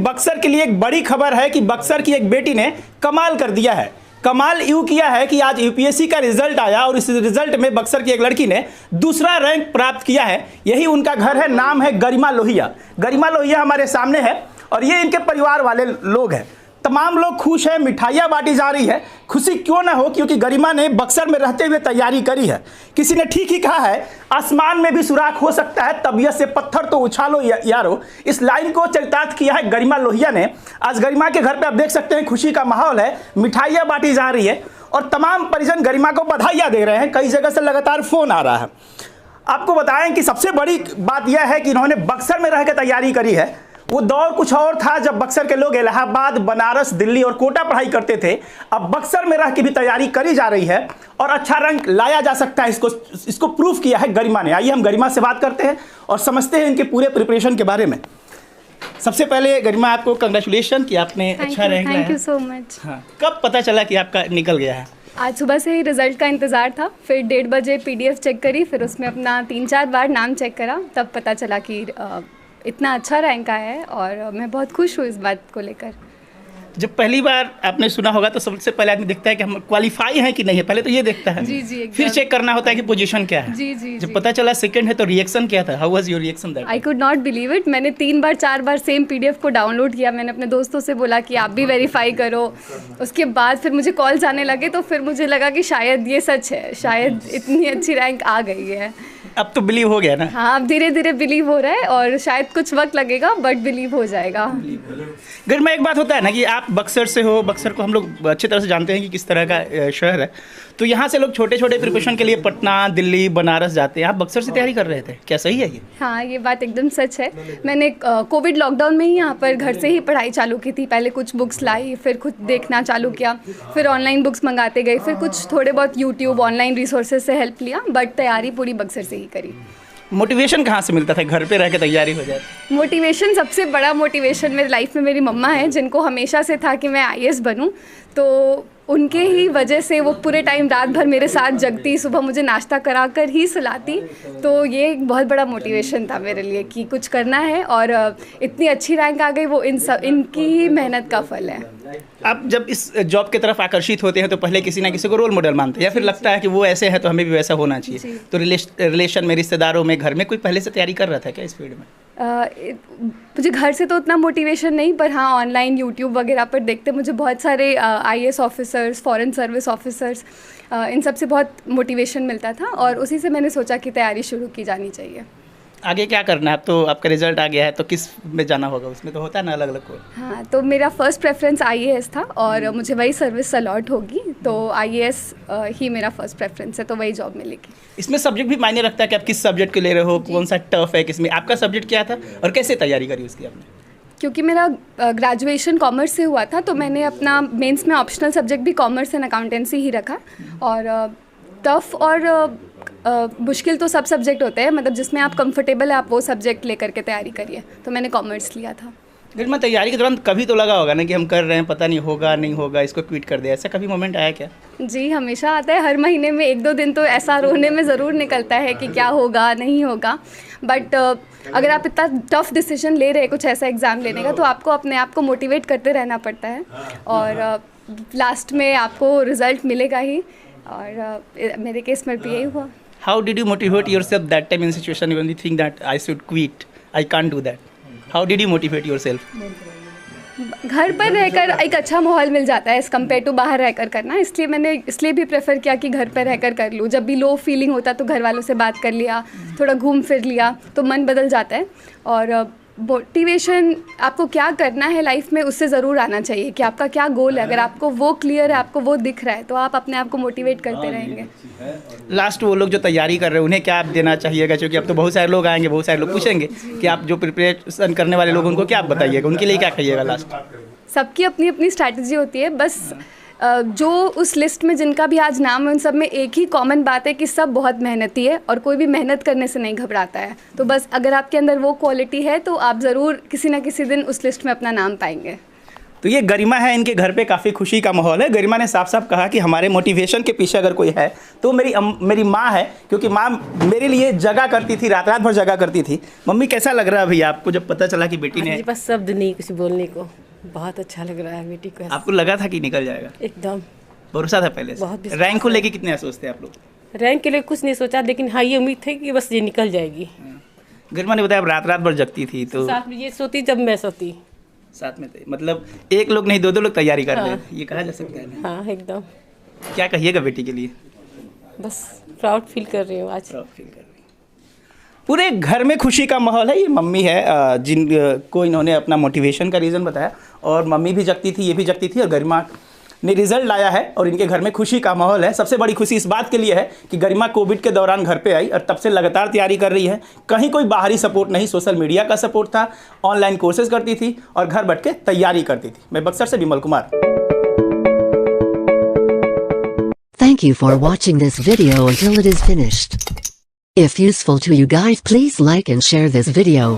बक्सर के लिए एक बड़ी खबर है कि बक्सर की एक बेटी ने कमाल कर दिया है। कमाल यूं किया है कि आज यूपीएससी का रिजल्ट आया और इस रिजल्ट में बक्सर की एक लड़की ने दूसरा रैंक प्राप्त किया है। यही उनका घर है, नाम है गरिमा लोहिया। गरिमा लोहिया हमारे सामने है और ये इनके परिवार वाले लोग हैं। तमाम लोग खुश हैं, मिठाइयाँ बांटी जा रही है। खुशी क्यों ना हो, क्योंकि गरिमा ने बक्सर में रहते हुए तैयारी करी है। किसी ने ठीक ही कहा है, आसमान में भी सुराख हो सकता है, तबीयत से पत्थर तो उछालो यारो। इस लाइन को चरितार्थ किया है गरिमा लोहिया ने। आज गरिमा के घर पे आप देख सकते हैं खुशी का माहौल है, मिठाइयाँ बांटी जा रही है और तमाम परिजन गरिमा को बधाइयाँ दे रहे हैं। कई जगह से लगातार फोन आ रहा है। आपको बताएं कि सबसे बड़ी बात यह है कि इन्होंने बक्सर में रह के तैयारी करी है। वो दौर कुछ और था जब बक्सर के लोग इलाहाबाद, बनारस, दिल्ली और कोटा पढ़ाई करते थे। अब बक्सर में रह के भी तैयारी करी जा रही है और अच्छा रंग लाया जा सकता है। इसको प्रूफ किया है गरिमा ने। आइए हम गरिमा से बात करते हैं और समझते हैं इनके पूरे प्रिपरेशन के बारे में। सबसे पहले गरिमा, आपको कंग्रेचुलेशन कि आपने अच्छा रैंक लाया। Thank you so much. हाँ, कब पता चला कि आपका निकल गया है? आज सुबह से ही रिजल्ट का इंतज़ार था, फिर 1:30 बजे PDF चेक करी, फिर उसमें अपना 3-4 बार नाम चेक करा, तब पता चला कि इतना अच्छा रैंक आया है और मैं बहुत खुश हूँ इस बात को लेकर। जब पहली बार आपने सुना होगा तो सबसे पहले आदमी देखता है कि हम क्वालिफाई हैं कि नहीं है, पहले तो ये देखता है। जी जी, फिर चेक करना होता है कि पोजीशन क्या है। जी जी। जब पता चला सेकंड है तो रिएक्शन क्या था? How was your reaction that? I could not believe it. मैंने 3-4 बार सेम PDF को डाउनलोड किया। मैंने अपने दोस्तों से बोला कि आप भी वेरीफाई करो। उसके बाद फिर मुझे कॉल्स आने लगे तो फिर मुझे लगा कि शायद ये सच है, शायद इतनी अच्छी रैंक आ गई है। अब तो बिलीव हो गया ना? हाँ, अब धीरे धीरे बिलीव हो रहा है और शायद कुछ वक्त लगेगा बट बिलीव हो जाएगा। गरिमा, एक बात होता है ना कि आप बक्सर से हो। बक्सर को हम लोग अच्छी तरह से जानते हैं कि किस तरह का शहर है। तो यहाँ से लोग छोटे छोटे प्रिपरेशन के लिए पटना, दिल्ली, बनारस जाते हैं। आप बक्सर से तैयारी कर रहे थे, क्या सही है ये? हाँ, ये बात एकदम सच है। मैंने कोविड लॉकडाउन में ही यहाँ पर घर से ही पढ़ाई चालू की थी। पहले कुछ बुक्स लाई, फिर खुद देखना चालू किया, फिर ऑनलाइन बुक्स मंगाते गए, फिर कुछ थोड़े बहुत यूट्यूब ऑनलाइन रिसोर्सेज से हेल्प लिया, बट तैयारी पूरी बक्सर से ही करी। मोटिवेशन कहाँ से मिलता था घर पे रह के तैयारी हो जाए? मोटिवेशन, सबसे बड़ा मोटिवेशन मेरी लाइफ में मेरी मम्मा है, जिनको हमेशा से था कि मैं IAS बनूं। तो उनके ही वजह से वो पूरे टाइम रात भर मेरे साथ जगती, सुबह मुझे नाश्ता करा कर ही सुलाती। तो ये एक बहुत बड़ा मोटिवेशन था मेरे लिए कि कुछ करना है और इतनी अच्छी रैंक आ गई, वो इनकी ही मेहनत का फल है। आप जब इस जॉब की तरफ आकर्षित होते हैं तो पहले किसी ना किसी को रोल मॉडल मानते हैं या फिर लगता है कि वो ऐसे है तो हमें भी वैसा होना चाहिए? तो रिलेशन में, रिश्तेदारों में, घर में कोई पहले से तैयारी कर रहा था क्या इस फील्ड में? मुझे घर से तो उतना मोटिवेशन नहीं, पर हाँ ऑनलाइन यूट्यूब वगैरह पर देखते मुझे बहुत सारे IAS officers, foreign service officers, इन सब से बहुत मोटिवेशन मिलता था और उसी से मैंने सोचा कि तैयारी शुरू की जानी चाहिए। आगे क्या करना है? अब तो आपका रिजल्ट आ गया है तो किस में जाना होगा? उसमें तो होता है ना अलग अलग कोई। हाँ, तो मेरा फर्स्ट प्रेफरेंस IAS था और मुझे वही सर्विस अलॉट होगी, तो IAS ही मेरा फर्स्ट प्रेफरेंस है, तो वही जॉब मिलेगी। इसमें सब्जेक्ट भी मायने रखता है कि आप किस सब्जेक्ट के ले रहे हो, कौन सा टफ है, किसमें? आपका सब्जेक्ट क्या था और कैसे तैयारी करी उसकी आपने? क्योंकि मेरा ग्रेजुएशन कॉमर्स से हुआ था तो मैंने अपना मेंस में ऑप्शनल सब्जेक्ट भी कॉमर्स एंड अकाउंटेंसी ही रखा। और टफ़ और मुश्किल तो सब सब्जेक्ट होते हैं, मतलब जिसमें आप कंफर्टेबल है आप वो सब्जेक्ट लेकर के तैयारी करिए, तो मैंने कॉमर्स लिया था। गरिमा, तैयारी के दौरान कभी तो लगा होगा ना कि हम कर रहे हैं, पता नहीं होगा नहीं होगा, इसको क्विट कर दे, ऐसा कभी मोमेंट आया क्या? जी, हमेशा आता है। हर महीने में 1-2 दिन तो ऐसा रोने में ज़रूर निकलता है कि क्या होगा नहीं होगा, बट अगर आप इतना टफ डिसीजन ले रहे हैं कुछ ऐसा एग्ज़ाम लेने का, तो आपको अपने आप को मोटिवेट करते रहना पड़ता है और लास्ट में आपको रिज़ल्ट मिलेगा ही, और मेरे केस में भी यही हुआ। How did you motivate yourself that time in situation when you think that I should quit, I can't do that? How did you motivate yourself? घर पर रहकर एक अच्छा माहौल मिल जाता है एज़ कम्पेयर टू बाहर रहकर करना, इसलिए मैंने इसलिए भी प्रेफर किया कि घर पर रहकर कर लूँ। जब भी लो फीलिंग होता तो घर वालों से बात कर लिया, थोड़ा घूम फिर लिया, तो मन बदल जाता है। और मोटिवेशन आपको क्या करना है लाइफ में उससे ज़रूर आना चाहिए कि आपका क्या गोल है। अगर आपको वो क्लियर है, आपको वो दिख रहा है, तो आप अपने आप को मोटिवेट करते रहेंगे। लास्ट वो लोग जो तैयारी कर रहे हैं उन्हें क्या आप देना चाहिएगा? क्योंकि अब तो बहुत सारे लोग आएंगे, बहुत सारे लोग पूछेंगे कि आप जो प्रिपरेशन करने वाले लोग उनको क्या आप बताइएगा, उनके लिए क्या कहिएगा लास्ट? सबकी अपनी अपनी स्ट्रैटेजी होती है, बस जो उस लिस्ट में जिनका भी आज नाम है उन सब में एक ही कॉमन बात है कि सब बहुत मेहनती है और कोई भी मेहनत करने से नहीं घबराता है। तो बस अगर आपके अंदर वो क्वालिटी है तो आप ज़रूर किसी ना किसी दिन उस लिस्ट में अपना नाम पाएंगे। तो ये गरिमा है, इनके घर पे काफ़ी खुशी का माहौल है। गरिमा ने साफ साफ कहा कि हमारे मोटिवेशन के पीछे अगर कोई है तो मेरी माँ है, क्योंकि माँ मेरे लिए जगा करती थी, रात रात भर जगा करती थी। मम्मी कैसा लग रहा है भैया आपको जब पता चला कि बेटी ने? मेरे पास शब्द नहीं कुछ बोलने को, बहुत अच्छा लग रहा है बेटी को। आपको लगा था कि निकल जाएगा? एकदम भरोसा था पहले से? बहुत विश्वास रैंक को लेके कितने सोचते हैं आप लोग? रैंक के लिए कुछ नहीं सोचा, लेकिन हाँ ये उम्मीद थी कि बस ये निकल जाएगी। गरिमा ने बताया रात रात भर जगती थी, तो साथ में ये सोती जब मैं सोती। साथ में थे, मतलब एक लोग नहीं 2-2 लोग तैयारी कर रहे थे, ये कहा जा सकता है ना? हाँ एकदम। क्या कहिएगा बेटी के लिए? बस प्राउड फील कर रही हूँ आज। प्राउड फील कर रही हैं। पूरे घर में खुशी का माहौल है। ये मम्मी है जिन को इन्होंने अपना मोटिवेशन का रीज़न बताया, और मम्मी भी जगती थी, ये भी जगती थी, और गरिमा ने रिजल्ट लाया है और इनके घर में खुशी का माहौल है। सबसे बड़ी खुशी इस बात के लिए है कि गरिमा कोविड के दौरान घर पे आई और तब से लगातार तैयारी कर रही है। कहीं कोई बाहरी सपोर्ट नहीं, सोशल मीडिया का सपोर्ट था, ऑनलाइन कोर्सेज करती थी और घर बैठ के तैयारी करती थी। मैं बक्सर से Vimal Kumar. Thank you for watching this video until it is finished. If useful to you guys, please like and share this video.